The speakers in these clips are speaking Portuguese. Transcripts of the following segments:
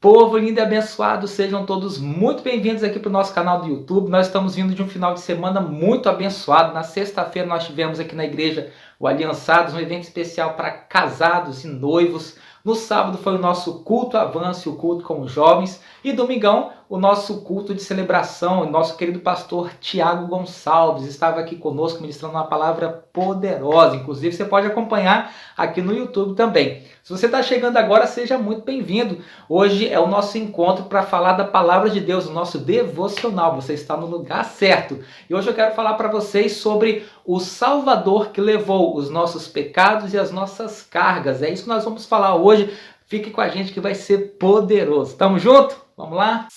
Povo lindo e abençoado, sejam todos muito bem-vindos aqui para o nosso canal do YouTube. Nós estamos vindo de um final de semana muito abençoado. Na sexta-feira nós tivemos aqui na igreja o Aliançados, um evento especial para casados e noivos. No sábado foi o nosso culto avanço, o culto com os jovens. E domingão, o nosso culto de celebração. O nosso querido pastor Tiago Gonçalves estava aqui conosco ministrando uma palavra poderosa. Inclusive você pode acompanhar aqui no YouTube também. Se você está chegando agora, seja muito bem-vindo. Hoje é o nosso encontro para falar da palavra de Deus, o nosso devocional. Você está no lugar certo. E hoje eu quero falar para vocês sobre o Salvador que levou os nossos pecados e as nossas cargas. É isso que nós vamos falar hoje. Fique com a gente que vai ser poderoso. Tamo junto? Vamos lá?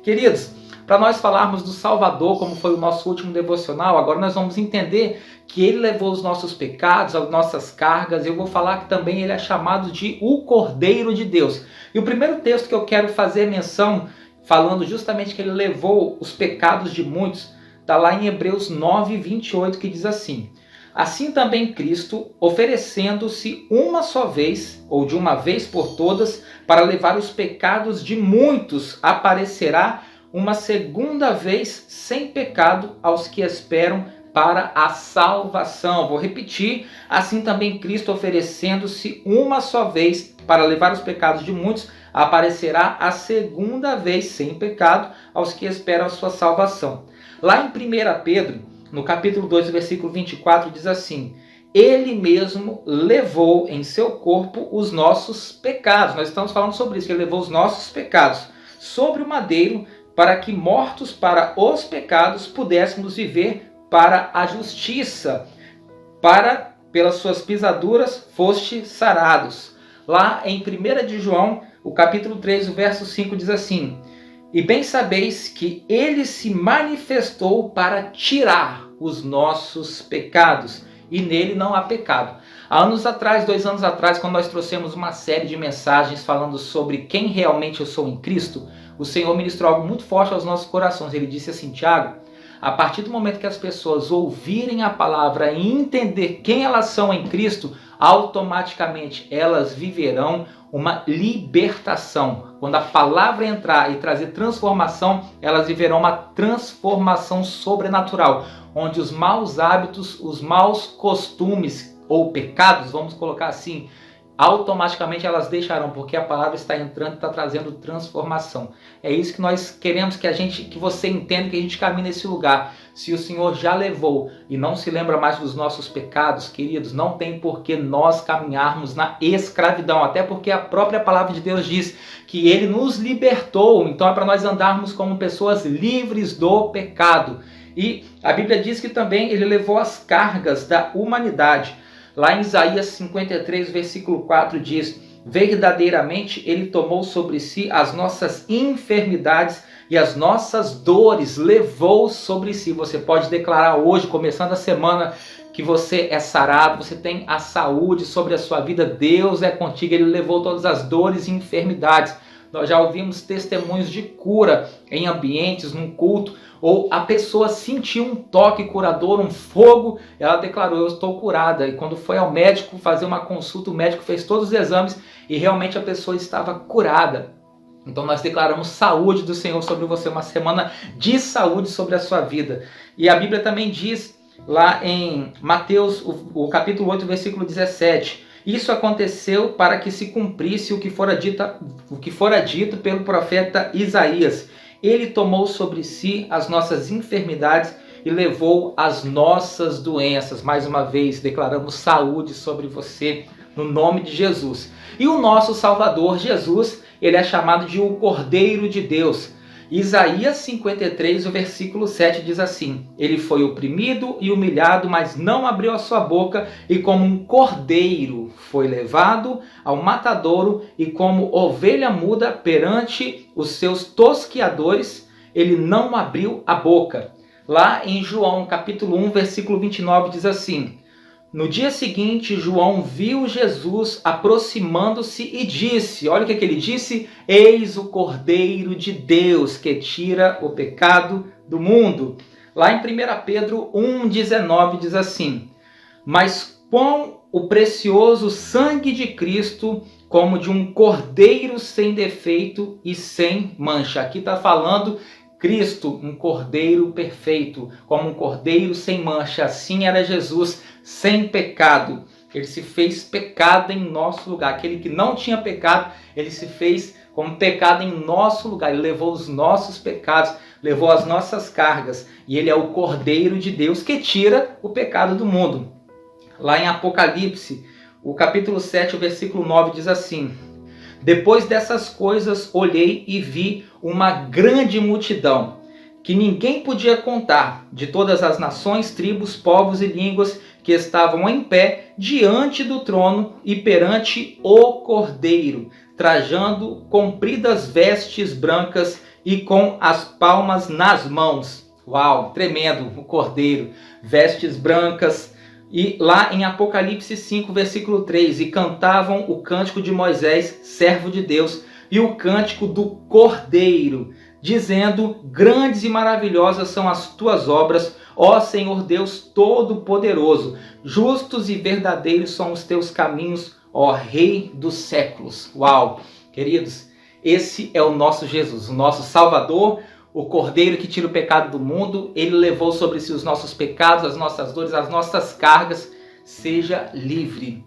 Queridos, para nós falarmos do Salvador, como foi o nosso último devocional, agora nós vamos entender que ele levou os nossos pecados, as nossas cargas. Eu vou falar que também ele é chamado de o Cordeiro de Deus. E o primeiro texto que eu quero fazer menção, falando justamente que ele levou os pecados de muitos, está lá em Hebreus 9, 28, que diz assim: assim também Cristo, oferecendo-se uma só vez, ou de uma vez por todas, para levar os pecados de muitos, aparecerá uma segunda vez sem pecado aos que esperam para a salvação. Vou repetir: assim também Cristo, oferecendo-se uma só vez para levar os pecados de muitos, aparecerá a segunda vez sem pecado aos que esperam a sua salvação. Lá em 1 Pedro, no capítulo 2, versículo 24, diz assim: ele mesmo levou em seu corpo os nossos pecados. Nós estamos falando sobre isso, que ele levou os nossos pecados sobre o madeiro, para que, mortos para os pecados, pudéssemos viver para a justiça. Pelas suas pisaduras, foste sarados. Lá em 1 de João, o capítulo 3, o verso 5, diz assim: e bem sabeis que ele se manifestou para tirar os nossos pecados, e nele não há pecado. Há anos atrás, 2 anos atrás, quando nós trouxemos uma série de mensagens falando sobre quem realmente eu sou em Cristo, o Senhor ministrou algo muito forte aos nossos corações. Ele disse assim: Tiago, a partir do momento que as pessoas ouvirem a palavra e entender quem elas são em Cristo, automaticamente elas viverão uma libertação. Quando a palavra entrar e trazer transformação, elas viverão uma transformação sobrenatural, onde os maus hábitos, os maus costumes ou pecados, vamos colocar assim, automaticamente elas deixarão, porque a palavra está entrando e está trazendo transformação. É isso que nós queremos que você entenda, que a gente caminhe nesse lugar. Se o Senhor já levou e não se lembra mais dos nossos pecados, queridos, não tem por que nós caminharmos na escravidão, até porque a própria palavra de Deus diz que ele nos libertou. Então é para nós andarmos como pessoas livres do pecado. E a Bíblia diz que também ele levou as cargas da humanidade. Lá em Isaías 53, versículo 4 diz: verdadeiramente ele tomou sobre si as nossas enfermidades e as nossas dores levou sobre si. Você pode declarar hoje, começando a semana, que você é sarado, você tem a saúde sobre a sua vida. Deus é contigo, ele levou todas as dores e enfermidades. Nós já ouvimos testemunhos de cura em ambientes, num culto, ou a pessoa sentiu um toque curador, um fogo, ela declarou: eu estou curada. E quando foi ao médico fazer uma consulta, o médico fez todos os exames e realmente a pessoa estava curada. Então nós declaramos saúde do Senhor sobre você, uma semana de saúde sobre a sua vida. E a Bíblia também diz, lá em Mateus, o capítulo 8, versículo 17... isso aconteceu para que se cumprisse o que fora dito pelo profeta Isaías. Ele tomou sobre si as nossas enfermidades e levou as nossas doenças. Mais uma vez, declaramos saúde sobre você, no nome de Jesus. E o nosso Salvador, Jesus, ele é chamado de o Cordeiro de Deus. Isaías 53, o versículo 7 diz assim: ele foi oprimido e humilhado, mas não abriu a sua boca, e como um cordeiro foi levado ao matadouro, e como ovelha muda perante os seus tosquiadores, ele não abriu a boca. Lá em João capítulo 1, versículo 29 diz assim: no dia seguinte, João viu Jesus aproximando-se e disse, olha o que ele disse: eis o Cordeiro de Deus que tira o pecado do mundo. Lá em 1 Pedro 1,19 diz assim: mas quão o precioso sangue de Cristo como de um cordeiro sem defeito e sem mancha. Aqui está falando Cristo, um cordeiro perfeito, como um cordeiro sem mancha. Assim era Jesus, sem pecado. Ele se fez pecado em nosso lugar. Aquele que não tinha pecado, ele se fez como pecado em nosso lugar. Ele levou os nossos pecados, levou as nossas cargas. E ele é o Cordeiro de Deus que tira o pecado do mundo. Lá em Apocalipse, o capítulo 7, o versículo 9 diz assim: depois dessas coisas olhei e vi uma grande multidão, que ninguém podia contar, de todas as nações, tribos, povos e línguas, que estavam em pé diante do trono e perante o Cordeiro, trajando compridas vestes brancas e com as palmas nas mãos. Uau, tremendo, o Cordeiro, vestes brancas. E lá em Apocalipse 5, versículo 3, e cantavam o cântico de Moisés, servo de Deus, e o cântico do Cordeiro, dizendo: grandes e maravilhosas são as tuas obras, ó Senhor Deus Todo-Poderoso, justos e verdadeiros são os teus caminhos, ó Rei dos séculos. Uau, queridos, esse é o nosso Jesus, o nosso Salvador, o Cordeiro que tira o pecado do mundo. Ele levou sobre si os nossos pecados, as nossas dores, as nossas cargas. Seja livre,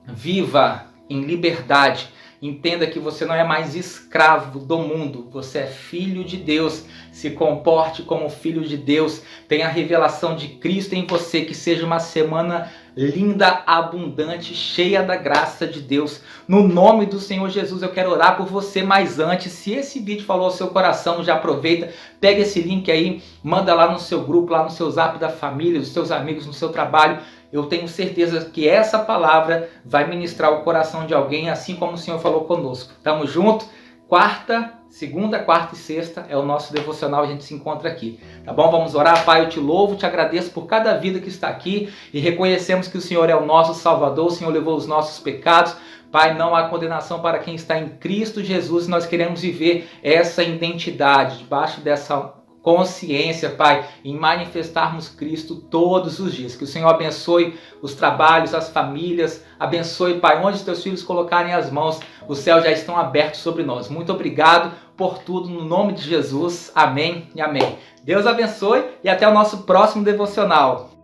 viva em liberdade. Entenda que você não é mais escravo do mundo, você é filho de Deus. Se comporte como filho de Deus, tenha a revelação de Cristo em você. Que seja uma semana linda, abundante, cheia da graça de Deus. No nome do Senhor Jesus, eu quero orar por você, mas antes, se esse vídeo falou ao seu coração, já aproveita, pega esse link aí, manda lá no seu grupo, lá no seu zap da família, dos seus amigos, no seu trabalho. Eu tenho certeza que essa palavra vai ministrar o coração de alguém, assim como o Senhor falou conosco. Tamo junto. Segunda, quarta e sexta é o nosso devocional, a gente se encontra aqui, tá bom? Vamos orar. Pai, eu te louvo, te agradeço por cada vida que está aqui e reconhecemos que o Senhor é o nosso Salvador, o Senhor levou os nossos pecados. Pai, não há condenação para quem está em Cristo Jesus. Nós queremos viver essa identidade, debaixo dessa consciência, Pai, em manifestarmos Cristo todos os dias. Que o Senhor abençoe os trabalhos, as famílias, abençoe, Pai, onde os teus filhos colocarem as mãos, os céus já estão abertos sobre nós. Muito obrigado por tudo, no nome de Jesus. Amém e amém. Deus abençoe e até o nosso próximo devocional.